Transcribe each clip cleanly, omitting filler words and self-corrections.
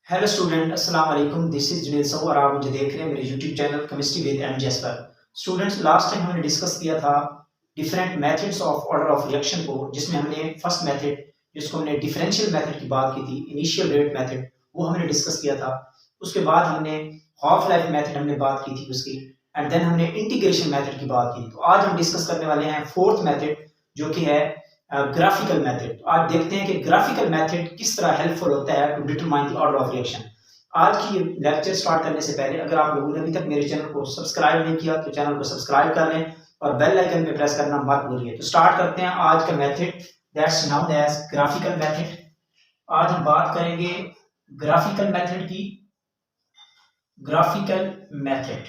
Hello student, अस्सलाम वालेकुम। This is Junaid सऊ और आप मुझे देख रहे हैं मेरे YouTube channel chemistry with MJS पर। स्टूडेंट्स, लास्ट टाइम हमने डिस्कस किया था different methods of order of reaction को, जिसमें हमने फर्स्ट मेथड जिसको हमने डिफरेंशियल मेथड की बात की थी, इनिशियल रेट मेथड, वो हमने डिस्कस किया था। उसके बाद हमने हाफ लाइफ मेथड हमने बात की थी उसकी, एंड देन हमने इंटीग्रेशन मेथड की बात की। तो आज हम डिस्कस करने वाले हैं फोर्थ मेथड, जो कि है ग्राफिकल मेथड। तो आज देखते हैं कि ग्राफिकल मेथड किस तरह हेल्पफुल होता है to determine the order of reaction. आज की लेक्चर स्टार्ट करने से पहले अगर आप लोगों ने अभी तक मेरे चैनल को सब्सक्राइब नहीं किया तो चैनल को सब्सक्राइब कर लें और बेल आइकन पे प्रेस करना मत भूलिए। तो स्टार्ट करते हैं आज का method, that's known as graphical method. आज हम बात करेंगे ग्राफिकल मेथड की। Graphical method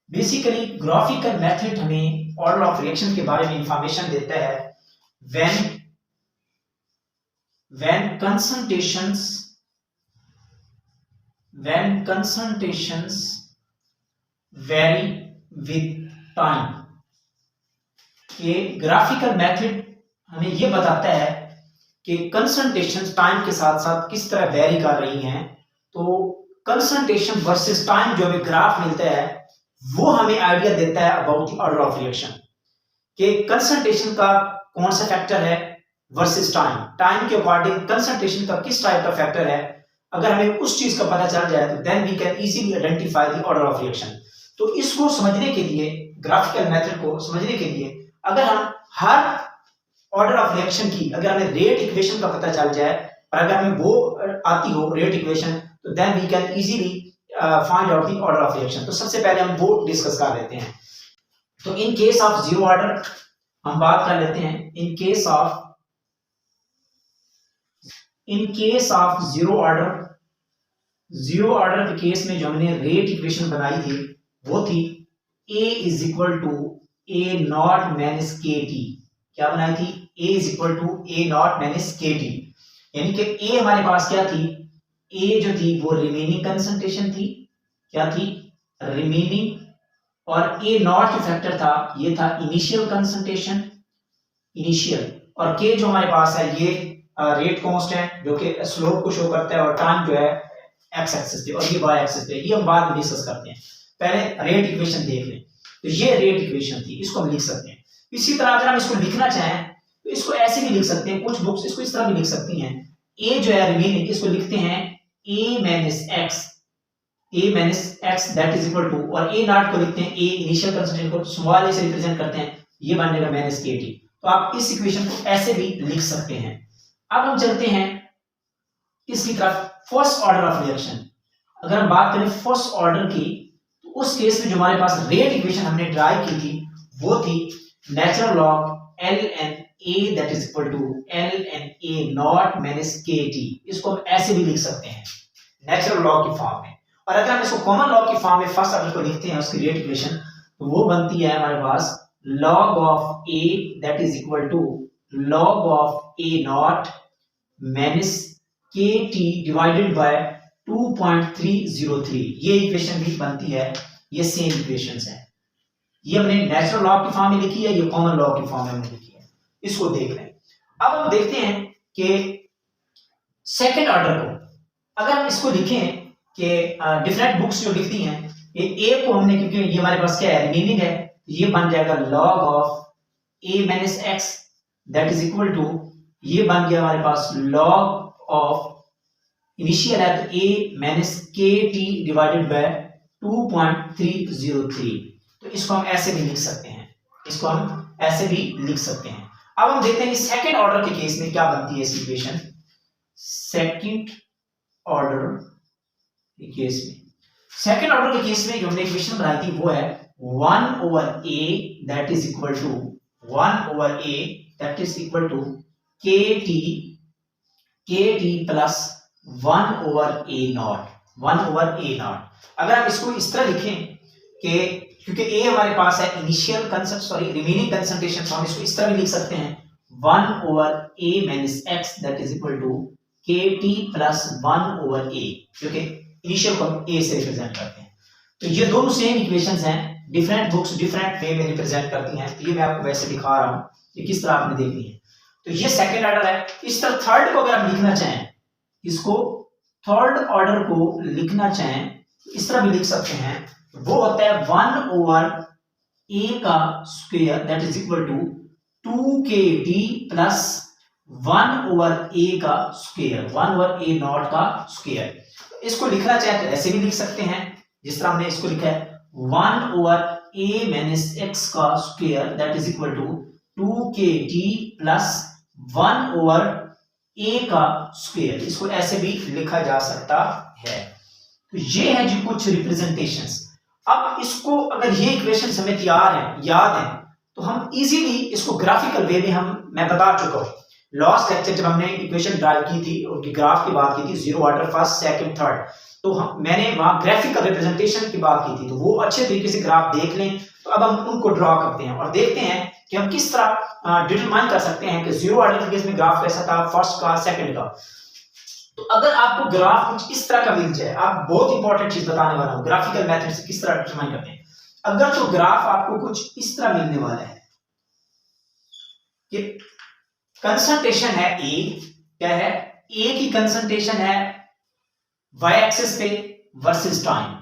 basically, graphical method हमें ऑर्डर ऑफ रिएक्शन के बारे में इंफॉर्मेशन देता है when concentrations vary with time। ये ग्राफिकल मेथड हमें ये बताता है कि कंसंट्रेशन टाइम के साथ साथ किस तरह वेरी कर रही हैं। तो कंसंट्रेशन वर्सेस टाइम जो हमें ग्राफ मिलता है वो हमें आइडिया देता है about the order of reaction, कि कंसंट्रेशन का कौन सा फैक्टर है वर्सेस टाइम, टाइम के अकॉर्डिंग कंसंट्रेशन का किस टाइप का फैक्टर है। अगर हमें उस चीज का पता चल जाए तो then we can easily identify the order of reaction. तो इसको समझने के लिए, ग्राफिकल मेथड को समझने के लिए, अगर हम हर ऑर्डर ऑफ रिएक्शन की, अगर हमें रेट इक्वेशन का पता चल जाए और अगर हमें वो आती हो रेट इक्वेशन, तो then we can easily find out the order of reaction. तो सबसे पहले हम वो डिस्कस कर लेते हैं। तो in case of zero order हम बात कर लेते हैं। In case of zero order के केस में जो हमने रेट इक्वेशन बनाई थी वो थी A is equal to a naught minus k t. क्या बनाई थी? A is equal to a naught minus k t, यानी कि A हमारे पास क्या थी? A जो थी वो रिमेनिंग कंसंट्रेशन थी। क्या थी? रिमेनिंग। और ए नॉट जो फैक्टर था ये था इनिशियल कंसंट्रेशन, इनिशियल। और के जो हमारे पास है ये रेट कांस्टेंट जो कि स्लोप को शो करता है, और टाइम जो है एक्स एक्सिस पे और ये वाई एक्सिस पे। ये हम बाद में डिस्कस करते हैं, पहले रेट इक्वेशन देख लें। तो ये रेट इक्वेशन थी, इसको हम लिख सकते हैं। इसी तरह अगर हम इसको लिखना चाहें तो इसको ऐसे भी लिख सकते हैं, कुछ बुक्स इसको इस तरह भी लिख सकती हैं। ए जो है रिमेनिंग, इसको लिखते हैं a minus x that is equal to, और ए नॉट को लिखते हैं ए इनिशियल कंसंट्रेशन को स्मॉल ए से रिप्रेजेंट करते हैं, ये बन जाएगा माइनस के टी। तो आप इस इक्वेशन को ऐसे भी लिख सकते हैं। अब हम चलते हैं इसकी तरफ, फर्स्ट ऑर्डर ऑफ रिएक्शन। अगर हम बात करें फर्स्ट ऑर्डर की, तो उस केस में जो हमारे पास रेट इक्वेशन हमने ड्राइव की थी वो थी natural log l n a that is equal to l n a naught minus k t. इसको हम ऐसे भी लिख सकते हैं नेचुरल लॉग की फॉर्म में। और अगर हम इसको कॉमन लॉग की फॉर्म में फर्स्ट ऑर्डर को लिखते हैं उसकी रेट इक्वेशन, तो वो बनती है हमारे पास log of a that is equal to log of a naught minus kt divided by 2.303। ये इक्वेशन भी बनती है, ये सेम इक्वेशंस है। ये हमने नेचुरल लॉग की फॉर्म में लिखी है, ये कॉमन लॉग की फॉर्म में हमने लिखी है। इसको देख लें। अब हम देखते हैं कि सेकंड ऑर्डर को अगर हम इसको लिखें कि डिफरेंट बुक्स जो लिखती हैं, ये ए को हमने, क्योंकि ये हमारे पास क्या है, रिमेनिंग है, ये बन जाएगा log of a minus x that is equal to, ये बन गया हमारे पास log ऑफ इनिशियल है तो a minus k T divided by 2.303। तो इसको हम ऐसे भी लिख सकते हैं, इसको हम ऐसे भी लिख सकते हैं। अब हम देखते हैं कि सेकंड ऑर्डर के केस में क्या बनती है इस इक्वेशन। सेकंड ऑर्डर के केस में, सेकंड ऑर्डर के केस में जो हमने इक्वेशन बनाई थी वो है 1 over a that is equal to 1 over a that is equal to kt plus 1 over a naught, 1 over a naught। अगर हम इसको इस तरह लिखें कि क्योंकि a हमारे पास है इनिशियल रिमेनिंग कंसंट्रेशन, तो हम इसको इस तरह भी लिख सकते हैं 1 over a minus x that is equal to kt plus 1 over a, जो कि इनिशियल को a से रिप्रेजेंट करते हैं। तो ये दोनों सेम इक्वेशंस हैं, डिफरेंट बुक्स डिफरेंट वे में रिप्रेजेंट करती हैं। तो ये मैं आपको वैसे दिखा रहा हूं कि किस तरह आपने देखनी है। तो ये सेकंड ऑर्डर है। इस तरह थर्ड को अगर हम लिखना चाहें इसको, थर्ड ऑर्डर को लिखना चाहें तो इस तरह भी लिख सकते हैं, वो होता है 1/a का square that is equal to 2kd plus 1/a का स्क्वायर 1/a नॉट का स्क्वायर। इसको लिखना चाहे तो ऐसे भी लिख सकते हैं, जिस तरह हमने इसको लिखा है 1/a माइनस x का square that is equal to 2kd plus 1/a का स्क्वायर। इसको ऐसे भी लिखा जा सकता है। तो ये है जी कुछ रिप्रेजेंटेशंस। अब इसको अगर ये इक्वेशन हमें याद है तो हम इजीली इसको ग्राफिकल वे में मैं बता चुका हूं। लास्ट लेक्चर जब हमने इक्वेशन ड्राइव की थी, उनकी ग्राफ की बात की थी, zero order, first, second, third, तो मैंने वहां ग्राफिकल रिप्रेजेंटेशन की बात की थी। तो वो अच्छे तरीके से ग्राफ देख लें। तो अब हम उनको ड्रॉ करते हैं और देखते हैं कि हम किस तरह डिटरमाइन कर सकते हैं कि जीरो ऑर्डर के केस में ग्राफ कैसा था, फर्स्ट का, सेकंड का। तो अगर आपको ग्राफ कुछ इस तरह का मिल जाए, आप बहुत इंपॉर्टेंट चीज बताने वाला हूं, ग्राफिकल मेथड से किस तरह डिटरमाइन करते हैं। अगर तो ग्राफ आपको कुछ इस तरह मिलने वाला है कि कंसंट्रेशन है ए, क्या है, ए की कंसंट्रेशन है y एक्सिस पे वर्सेस टाइम,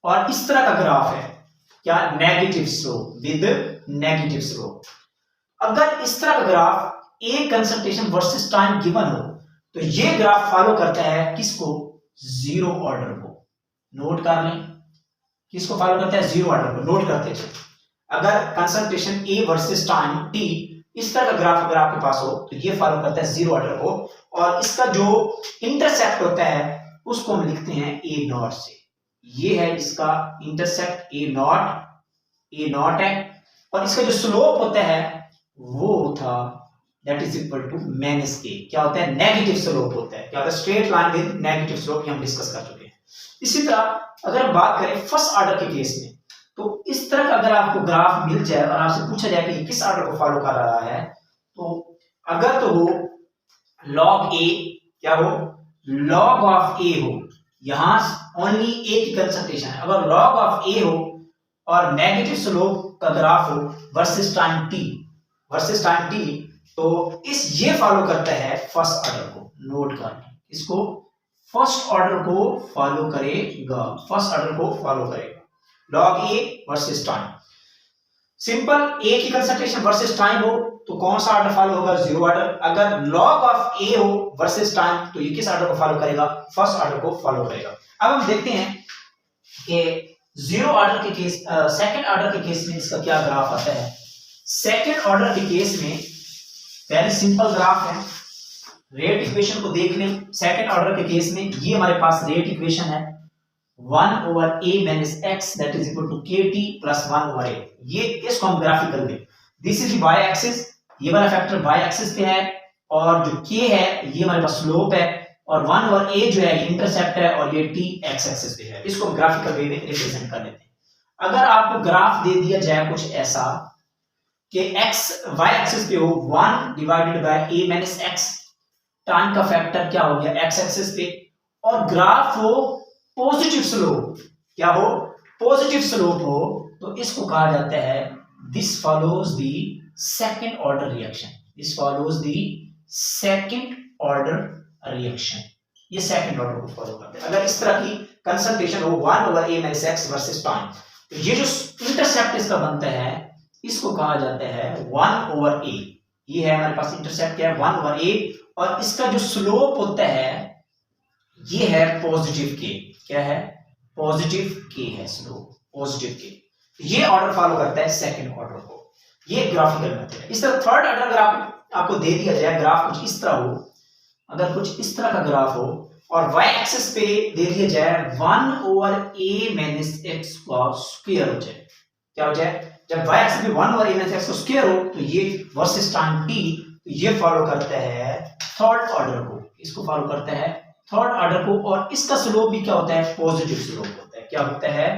और इस तरह का ग्राफ है क्या, negative slope with negative slope. अगर इस तरह का graph A concentration versus time given हो तो ये ग्राफ फॉलो करता है किसको, जीरो ऑर्डर को। नोट कर लें, किसको फॉलो करता है, जीरो ऑर्डर को। नोट करते हैं, अगर concentration A versus time T, इस तरह का ग्राफ अगर आपके पास हो तो ये फॉलो करता है जीरो ऑर्डर को, और इसका जो इंटरसेप्ट होता है उसको हम लिखते हैं ए नॉट से। ये है इसका इंटरसेप्ट ए नॉट है, और इसका जो स्लोप होता है वो था that is equal to minus k. क्या होता है, नेगेटिव स्लोप होता है। क्या होता है, straight line with negative slope, ये हम डिस्कस कर चुके हैं। इसी तरह अगर हम बात करें फर्स्ट ऑर्डर के केस में, तो इस तरह का अगर आपको ग्राफ मिल जाए और आपसे पूछा जाए कि किस ऑर्डर को फॉलो कर रहा है, तो अगर तो हो log a, क्या हो, log ऑफ a हो, यहां ओनली a की कंसंट्रेशन है। अगर log ऑफ a हो और नेगेटिव स्लोप का ग्राफ हो वर्सेस टाइम t, तो ये फॉलो करता है फर्स्ट ऑर्डर को। नोट कर, इसको फर्स्ट ऑर्डर को फॉलो करेगा, log a versus time. Simple, a की कंसंट्रेशन वर्सेस टाइम हो तो कौन सा ऑर्डर फॉलो होगा, जीरो ऑर्डर। अगर log ऑफ a हो वर्सेस टाइम तो ये किस ऑर्डर को फॉलो करेगा, फर्स्ट ऑर्डर को फॉलो करेगा। अब हम देखते हैं कि जीरो ऑर्डर के केस, सेकंड ऑर्डर के केस में इसका क्या ग्राफ आता है। सेकंड ऑर्डर के केस में वेरी सिंपल ग्राफ है। रेट इक्वेशन को देख लें। सेकंड ऑर्डर के केस में ये हमारे पास रेट इक्वेशन है 1/a minus x that is equal to kt plus 1/a। ये इसको हम ग्राफिकल में, दिस इज y एक्सिस, ये वाला फैक्टर y एक्सिस पे है, और जो k है ये हमारे पास स्लोप है, और 1/a जो है ये इंटरसेप्ट है, और ये t x एक्सिस पे है। इसको हम ग्राफिकल वे में रिप्रेजेंट कर लेते हैं। अगर आपको ग्राफ दे दिया जाए कुछ ऐसा कि x y एक्सिस पे हो 1 divided by a minus x, time का फैक्टर क्या हो गया x एक्सिस पे, और ग्राफ हो पॉजिटिव स्लोप, क्या हो, पॉजिटिव स्लोप हो, तो इसको कहा जाता है this follows the second order reaction. ये सेकंड ऑर्डर को फॉलो करते हैं। अगर इस तरह की कंसंट्रेशन हो 1/a minus x versus time, तो ये जो इंटरसेप्ट इसका बनता है इसको कहा जाता है 1/a। ये है हमारे पास इंटरसेप्ट, क्या है, 1/a, और इसका जो स्लोप होता है ये है पॉजिटिव के। क्या है, पॉजिटिव के है स्लोप, पॉजिटिव के। ये ऑर्डर फॉलो करता है सेकंड ऑर्डर को। ये ग्राफिकल मेथड है। इस तरह थर्ड ऑर्डर अगर आपको दे दिया जाए ग्राफ कुछ इस तरह हो, अगर कुछ इस तरह का ग्राफ हो और y एक्सिस पे दे दिया जाए 1/a माइनस x का स्क्वायर हो जाए, क्या हो जाए, जब y एक्सिस पे 1/a माइनस x का स्क्वायर हो तो ये वर्सेस टाइम t, तो ये फॉलो करता है थर्ड ऑर्डर को। इसको फॉलो करता है थर्ड ऑर्डर को, और इसका स्लोप भी क्या होता है, पॉजिटिव स्लोप होता है। क्या होता है,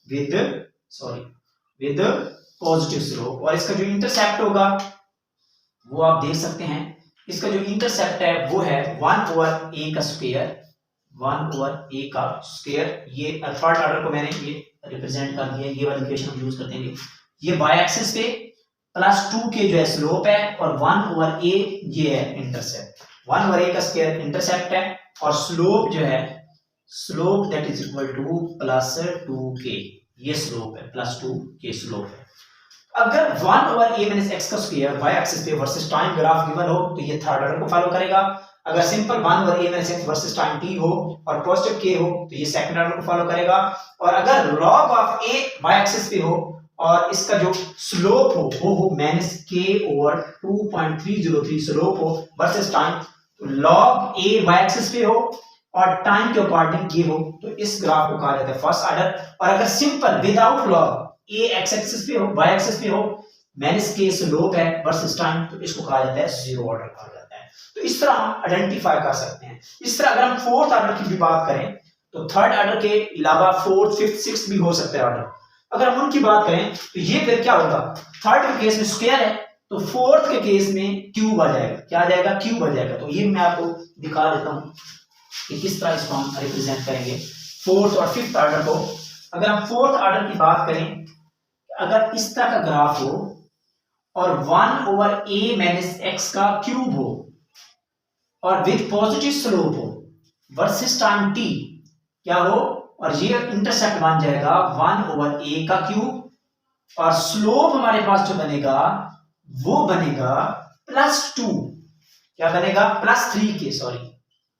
विद पॉजिटिव स्लोप। और इसका जो इंटरसेप्ट होगा वो आप देख सकते हैं, इसका जो इंटरसेप्ट है वो है 1/a का स्क्वायर, 1/a का स्क्वायर। ये थर्ड ऑर्डर को मैंने ये रिप्रेजेंट कर दिया, ये वाली इक्वेशन हम यूज कर देंगे। ये y एक्सिस पे प्लस 2k जो है स्लोप है, और 1/a ये है इंटरसेप्ट। 1/a का स्क्वायर इंटरसेप्ट है, और स्लोप जो है slope that is equal two plus 2k, ये स्लोप है, प्लस 2k स्लोप है। अगर 1 ओवर a माइनस x का स्क्वायर y एक्सिस पे वर्सेस टाइम ग्राफ गिवन हो तो ये थर्ड ऑर्डर को फॉलो करेगा। अगर simple 1 over a minus x versus time t हो और पॉजिटिव k हो तो ये सेकंड ऑर्डर को फॉलो करेगा। और अगर log of a y axis पे हो और इसका जो स्लोप हो वो हो माइनस k ओवर 2.303 स्लोप हो वर्सेस टाइम, तो log a y एक्सिस पे हो और टाइम के अकॉर्डिंग ये हो तो इस ग्राफ को कहा जाता है फर्स्ट ऑर्डर। और अगर simple without log a x axis पे हो y एक्सिस पे हो माइनस k स्लोप है वर्सेस टाइम तो इसको कहा जाता है जीरो ऑर्डर कहा जाता है। तो इस तरह हम आइडेंटिफाई कर सकते हैं। इस तरह अगर हम फोर्थ ऑर्डर की भी बात करें तो थर्ड ऑर्डर के अलावा फोर्थ फिफ्थ सिक्स्थ भी हो सकता है ऑर्डर। अगर हम उनकी बात करें तो ये फिर क्या होगा, थर्ड के केस में स्क्वायर है तो फोर्थ के केस में क्यूब आ जाएगा। क्या आ जाएगा? क्यूब आ जाएगा। तो ये मैं आपको दिखा देता हूं कि किस तरह इसको हम रिप्रेजेंट करेंगे फोर्थ और फिफ्थ ऑर्डर को। अगर हम फोर्थ ऑर्डर की बात करें, अगर इस तरह का ग्राफ हो और 1 ओवर a माइनस x का क्यूब हो और विद पॉजिटिव स्लोप हो वर्सेस टाइम t क्या हो, और ये इंटरसेप्ट बन जाएगा 1 ओवर a का क्यूब और स्लोप हमारे पास जो बनेगा वो बनेगा प्लस 2, क्या बनेगा? प्लस 3 के, सॉरी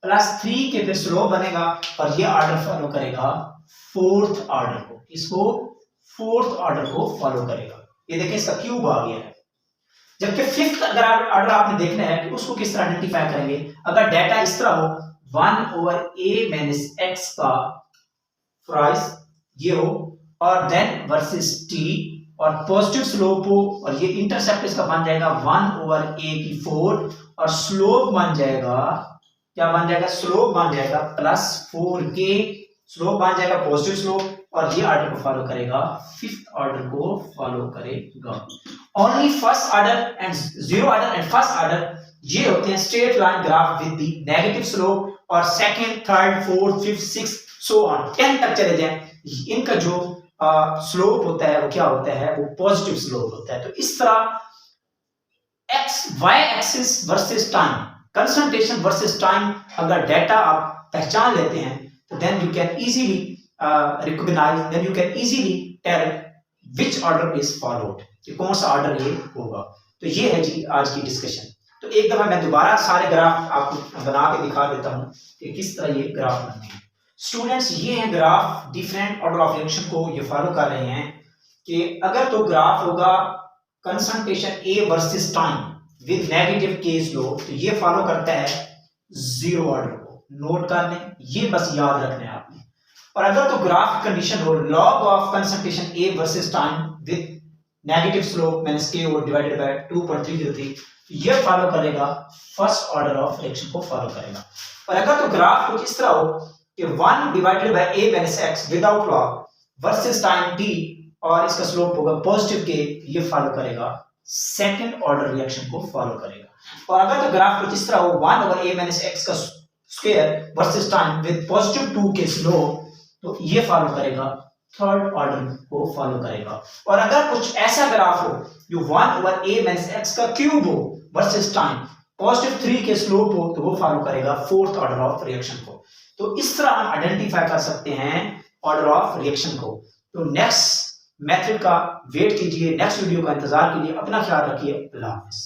प्लस 3 के फिर स्लोप बनेगा और ये ऑर्डर फॉलो करेगा फोर्थ ऑर्डर को। इसको फोर्थ ऑर्डर को फॉलो करेगा। ये देखिए इसका क्यूब आ गया है। जबकि फिफ्थ अगर ऑर्डर आपने देखना है कि उसको किस तरह आइडेंटिफाई करेंगे, अगर डाटा इस तरह हो 1 ओवर a माइनस x का प्राइस ये हो और देन वर्सेस t और पॉजिटिव स्लोप हो और ये इंटरसेप्ट इसका बन जाएगा 1 ओवर a की 4 और स्लोप बन जाएगा, क्या बन जाएगा? स्लोप बन जाएगा प्लस 4k, स्लोप बन जाएगा पॉजिटिव स्लोप और ये ऑर्डर को फॉलो करेगा, फिफ्थ ऑर्डर को फॉलो करेगा। Only first order and zero order and first order ये होते हैं straight line graph with the negative slope, और second third fourth fifth sixth so on 10 तक चले जाएं, इनका जो स्लोप होता है वो क्या होता है? वो पॉजिटिव स्लोप होता है। तो इस तरह x y axis versus time, concentration versus time अगर डाटा आप पहचान लेते हैं तो then you can easily recognize, then you can easily tell which order is followed, कि कौन सा ऑर्डर ये होगा। तो ये है जी आज की डिस्कशन। तो एक दफा मैं दोबारा सारे ग्राफ आपको बना के दिखा देता हूं कि किस तरह ये ग्राफ बनते हैं। स्टूडेंट्स ये है graph, different order of reaction को ये फॉलो कर रहे हैं कि अगर तो ग्राफ होगा concentration A versus time with negative k slope तो ये फॉलो करता है जीरो ऑर्डर को। नोट कर लें, ये बस याद रखना है आपने। और अगर तो ग्राफ कंडीशन हो log of concentration A versus time with negative slope minus k over divided by 2.303 तो ये फॉलो करेगा फर्स्ट ऑर्डर ऑफ रिएक्शन को फॉलो करेगा। और अगर तो ग्राफ कुछ इस तरह हो कि 1 divided by a minus x without log versus time t और इसका स्लोप होगा पॉजिटिव k, ये फॉलो करेगा सेकंड ऑर्डर रिएक्शन को फॉलो करेगा। और अगर तो ग्राफ कुछ इस तरह हो 1 ओवर a माइनस x का square versus time with positive 2 के स्लोप तो ये फॉलो करेगा थर्ड ऑर्डर को फॉलो करेगा। और अगर कुछ ऐसा ग्राफ हो जो 1 ओवर a माइनस x का क्यूब हो वर्सेस टाइम पॉजिटिव 3 के स्लोप हो तो वो फॉलो करेगा फोर्थ ऑर्डर ऑफ रिएक्शन को। तो इस तरह हम आइडेंटिफाई कर सकते हैं ऑर्डर ऑफ रिएक्शन को। तो नेक्स्ट मेथड का वेट कीजिए, नेक्स्ट वीडियो का इंतजार कीजिए। अपना ख्याल रखिए। अल्लाह हाफिज़।